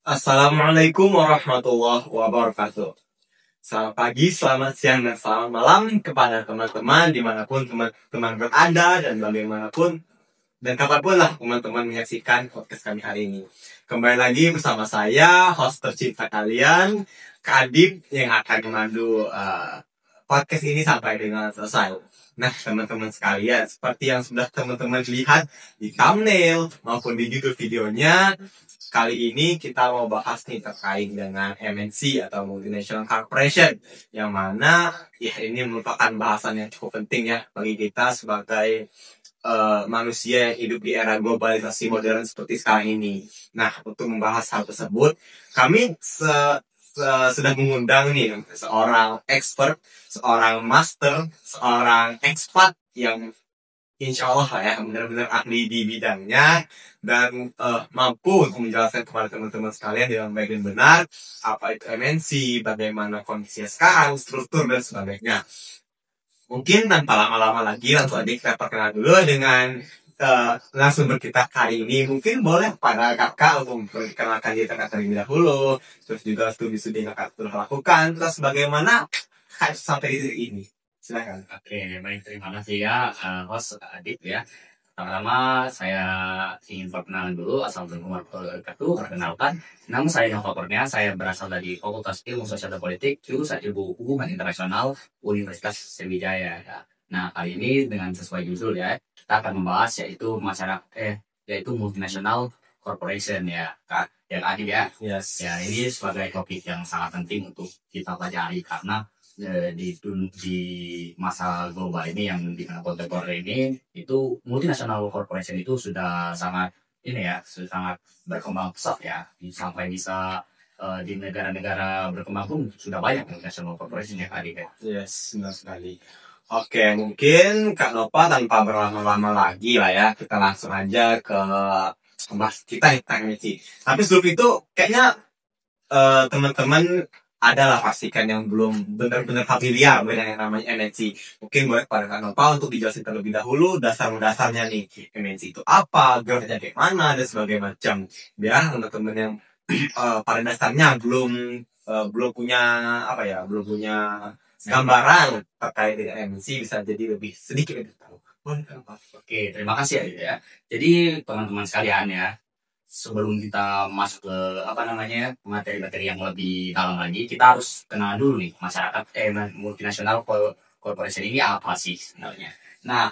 Assalamualaikum warahmatullahi wabarakatuh. Selamat pagi, selamat siang, dan selamat malam kepada teman-teman dimanapun teman-teman berada dan bagaimanapun dan kapanpun lah teman-teman menyaksikan podcast kami hari ini. Kembali lagi bersama saya, host tercinta kalian, Kak Adib, yang akan memandu podcast ini sampai dengan selesai. Nah, teman-teman sekalian, seperti yang sudah teman-teman lihat di thumbnail maupun di judul videonya, kali ini kita mau bahas nih terkait dengan MNC atau Multinational Corporation, yang mana ya ini merupakan bahasan yang cukup penting ya bagi kita sebagai manusia yang hidup di era globalisasi modern seperti sekarang ini. Nah, untuk membahas hal tersebut, kami sudah mengundang nih seorang expert, seorang master, seorang expat yang insya Allah ya benar-benar ahli di bidangnya dan mampu untuk menjelaskan kepada teman-teman sekalian dengan baik dan benar apa itu MNC, bagaimana kondisinya sekarang, struktur dan sebagainya. Mungkin tanpa lama-lama lagi langsung aja kita perkenal dulu dengan narasumber kita kali ini. Mungkin boleh pada kakak untuk memperkenalkan diri kakak terlebih dahulu, terus juga studi-studi yang kakak telah lakukan, terus bagaimana kakak sampai di titik ini. Silakan. Oke, baik, terima kasih ya, host Adit ya. Pertama, saya ingin perkenalan dulu, assalamualaikum warahmatullahi wabarakatuh. Perkenalkan, nama saya Nova Kurnia, saya berasal dari Fakultas Ilmu Sosial dan Politik, jurusan Ilmu Hubungan Internasional, Universitas Sriwijaya. Ya. Nah, kali ini dengan sesuai judul ya, kita akan membahas yaitu multinational corporation ya, Kak. Yang Adit ya. Yes. Ya, ini sebagai topik yang sangat penting untuk kita pelajari karena di masa global ini yang di kontemporer ini itu multinational corporation itu sudah sangat sudah sangat berkembang pesat ya sampai bisa di negara-negara berkembang pun sudah banyak multinational corporation ya kali ya. Yes, benar sekali. Oke, mungkin Kak Nova tanpa berlama-lama lagi lah ya, kita langsung aja ke bahas kita tentang MNC. Tapi sebelum itu, kayaknya teman-teman adalah pastikan yang belum benar-benar familiar dengan yang namanya MNC. Mungkin boleh pada Kak Nova untuk dijelasin terlebih dahulu dasar-dasarnya nih. MNC itu apa, geraknya kayak mana, dan sebagainya macam. Biar teman-teman yang pada dasarnya belum punya belum punya gambaran terkait dengan MNC bisa jadi sedikit lebih tahu. Boleh Kak Nova? Oke, terima kasih ya. Jadi teman-teman sekalian ya, sebelum kita masuk ke materi-materi yang lebih dalam lagi, kita harus kenal dulu nih masyarakat multinational corporation ini apa sih sebenarnya. Nah,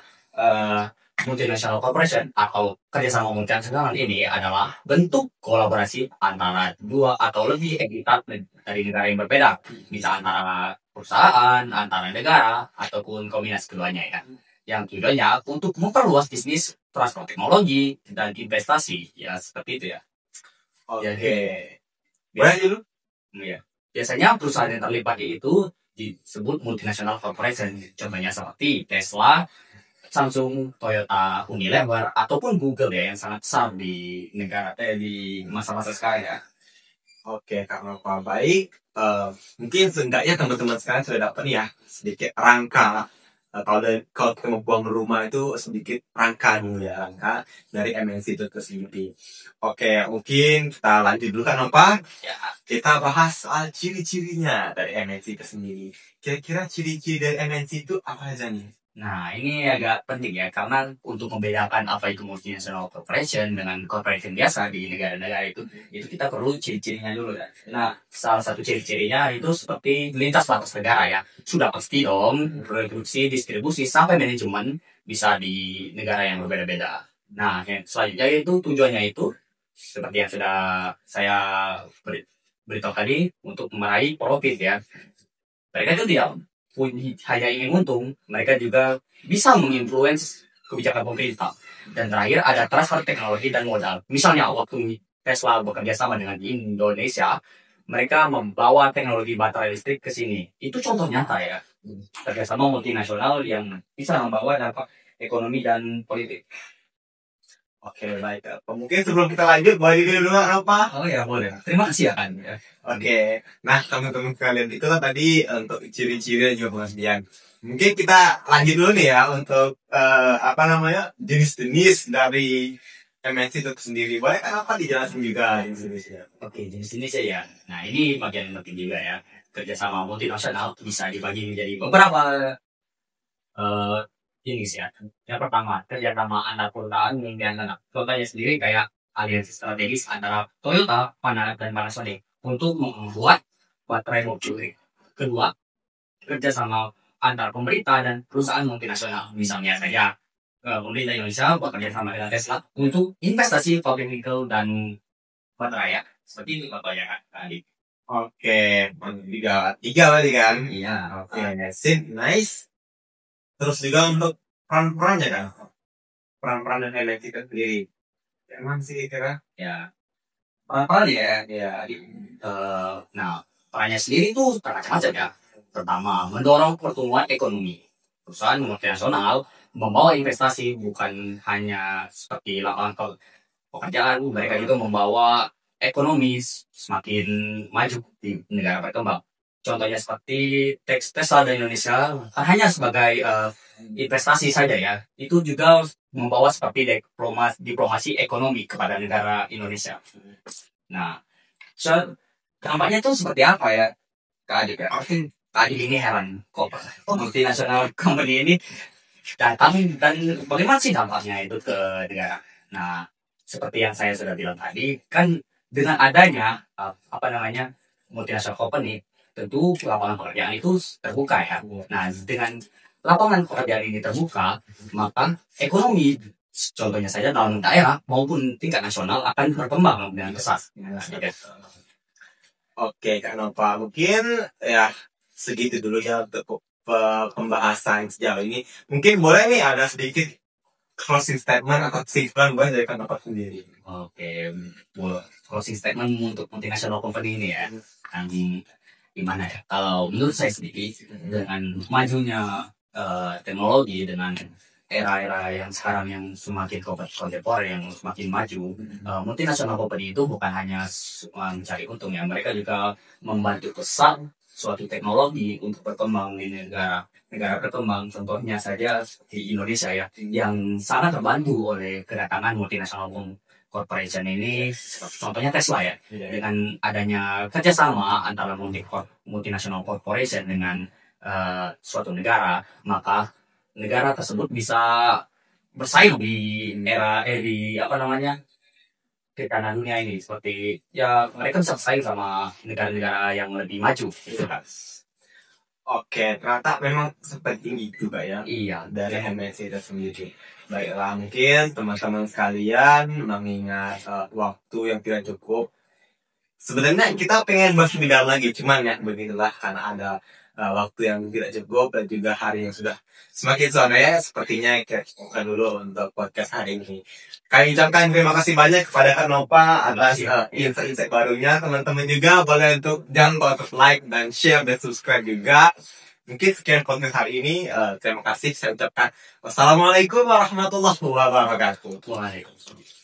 multinational corporation atau kerjasama multinasional ini adalah bentuk kolaborasi antara dua atau lebih entitas dari negara yang berbeda, bisa antara perusahaan, antara negara ataupun kombinasi keduanya ya. Yang tujuannya untuk memperluas bisnis, transfer teknologi, dan investasi. Ya, seperti itu ya. Oke. Boleh dulu? Ya. Biasanya perusahaan yang terlibat itu disebut multinational corporation. Contohnya seperti Tesla, Samsung, Toyota, Unilever, ataupun Google ya, yang sangat besar di di masa-masa sekarang ya. Oke, Kak Nova, baik. Mungkin seenggaknya teman-teman sekarang sudah dapat ya sedikit rangka. Kalau kita mau buang rumah itu sedikit rangka dulu ya, rangka dari MNC itu sendiri. Oke, mungkin kita lanjut dulu kan Nova. Ya. Kita bahas soal ciri-cirinya dari MNC itu sendiri. Kira-kira ciri-ciri dari MNC itu apa aja nih? Nah, ini agak penting ya, karena untuk membedakan apa itu multinational corporation dengan corporation biasa di negara-negara itu kita perlu ciri-cirinya dulu ya. Nah, salah satu ciri-cirinya itu seperti lintas batas negara ya. Sudah pasti dong, produksi, distribusi, sampai manajemen bisa di negara yang berbeda-beda. Nah, yang selanjutnya itu tujuannya itu, seperti yang sudah saya beritahu tadi, untuk meraih profit ya. Mereka itu tidak hanya ingin untung, mereka juga bisa menginfluence kebijakan pemerintah. Dan terakhir ada transfer teknologi dan modal. Misalnya waktu Tesla bekerja sama dengan Indonesia, mereka membawa teknologi baterai listrik ke sini. Itu contoh nyata ya. Kerjasama multinasional yang bisa membawa dampak ekonomi dan politik. Oke, baik. Mungkin sebelum kita lanjut, boleh dulu apa? Oh ya, boleh. Terima kasih ya kan. Oke. Nah, teman-teman kalian itu kan tadi untuk ciri-ciri dan juga pengertian. Mungkin kita lanjut dulu nih ya untuk jenis-jenis dari MNC itu sendiri? Boleh kan apa dijelasin juga Indonesia? Oke, jenis Indonesia ya. Nah, ini bagian yang penting juga ya. Kerjasama multinasional bisa dibagi menjadi beberapa eh jenis ya. Yang pertama, kerjasama antar perusahaan dan anak. Contohnya sendiri kayak aliansi strategis antara Toyota, dan Panasonic untuk membuat baterai mobil. Kedua, kerjasama antar pemerintah dan perusahaan multinasional. Misalnya saya pemerintah Indonesia bekerja sama dengan Tesla untuk investasi public vehicle dan baterai ya. Seperti itu contohnya kan tadi. Oke, tiga berarti kan? Iya. Oke, sip, nice. Terus juga untuk peran-perannya kan? Peran-peran dan MNC itu sendiri. Emang sih kira? Ya. Peran ya. Ya, Nah, perannya sendiri itu macam-macam ya. Pertama, mendorong pertumbuhan ekonomi. Perusahaan multinasional membawa investasi bukan hanya seperti lapangan pekerjaan, mereka juga membawa ekonomi semakin maju di negara berkembang. Contohnya seperti Tesla di Indonesia, kan hanya sebagai investasi saja ya. Itu juga membawa seperti diplomasi ekonomi kepada negara Indonesia. Nah, dampaknya itu seperti apa ya, Kak Adik ya? Tadi ini heran kok multinasional company ini datang dan bagaimana sih dampaknya itu ke negara. Nah, seperti yang saya sudah bilang tadi, kan dengan adanya multinational company, tentu lapangan pekerjaan itu terbuka ya. Nah, dengan lapangan pekerjaan ini terbuka, maka ekonomi contohnya saja dalam daerah maupun tingkat nasional akan berkembang dengan pesat. Oke, Kak Nova, mungkin ya segitu dulu ya untuk pembahasan sejauh ini. Mungkin boleh nih ada sedikit closing statement atau kesimpulan boleh dari Kak Nova sendiri. Oke, closing statement untuk multinational company ini ya. Gimana ya? Kalau menurut saya sendiri, dengan majunya teknologi, dengan era-era yang sekarang yang semakin kontemporer, yang semakin maju, multinational company itu bukan hanya mencari untung ya, mereka juga membantu besar suatu teknologi untuk berkembang di negara berkembang. Contohnya saja di Indonesia ya, yang sangat terbantu oleh kedatangan multinational corporation ini. Contohnya Tesla ya, dengan adanya kerjasama antara multinational corporation dengan suatu negara, maka negara tersebut bisa bersaing di era di kanan dunia ini, seperti ya mereka bisa bersaing sama negara-negara yang lebih maju gitu kan. Oke, ternyata memang sepenting itu Pak ya. Iya, dari MNC itu sendiri. Baiklah, mungkin teman-teman sekalian mengingat waktu yang tidak cukup. Sebenarnya kita pengen bahas lebih dalam lagi, cuman ya begitulah karena ada waktu yang tidak cukup dan juga hari yang sudah semakin sore ya. Sepertinya kita cukupkan dulu untuk podcast hari ini. Kami ucapkan terima kasih banyak kepada Kak Nova atas insight-insight barunya. Teman-teman juga boleh jangan lupa untuk like dan share dan subscribe juga. Mungkin sekian konten hari ini. Terima kasih. Saya ucapkan wassalamualaikum warahmatullahi wabarakatuh. Waalaikumsalam.